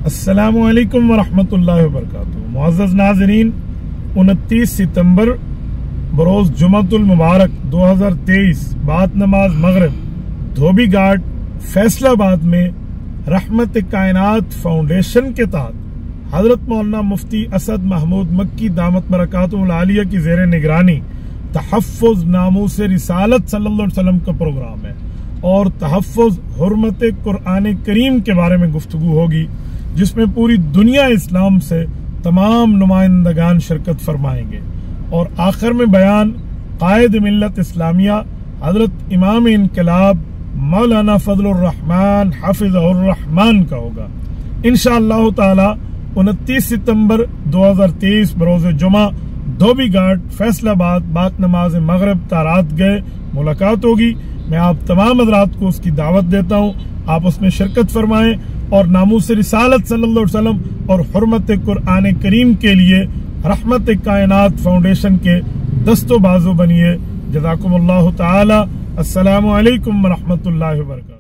अस्सलामुअलैकुम वरहमतुल्लाहि वबरकातुहू। मुअज़्ज़ज़ नाज़रीन, 29 सितंबर बरोज़ जुमअतुल मुबारक 2023 बाद नमाज मगरिब धोबी घाट फैसलाबाद में रहमत कायनात फाउंडेशन के तहत हजरत मौलाना मुफ्ती असद महमूद मक्की दामत बरकातुहुल आलिया की ज़ेर निगरानी तहफ़्फ़ुज़ नामूस रिसालत सल्लल्लाहु अलैहि वसल्लम का प्रोग्राम है और तहफ़्फ़ुज़ हुर्मत कुरान करीम के बारे में गुफ्तगू होगी, जिसमें पूरी दुनिया इस्लाम से तमाम नुमाइंदगान शिरकत फरमाएंगे। और आखिर में बयान कायद मिल्लत इस्लामिया हजरत इमाम इनकलाब मौलाना फजलुर रहमान हाफिज़हुर रहमान का होगा इंशाअल्लाह ताला। 29 सितंबर 2023 बरोज़ जुमा धोबी घाट फैसलाबाद बाद नमाज मगरिब तारात गए मुलाकात होगी। मैं आप तमाम हज़रात को उसकी दावत देता हूँ, आप उसमें शिरकत फरमाएं और नामूस रिसालत सल्लल्लाहु अलैहि वसल्लम और हुर्मत कुरान करीम के लिए रहमत कायनात फाउंडेशन के दस्तो बाजू बनिए। जज़ाकुमुल्लाहु ताला। अस्सलामु अलैकुम व रहमतुल्लाहि व बरकातुहू।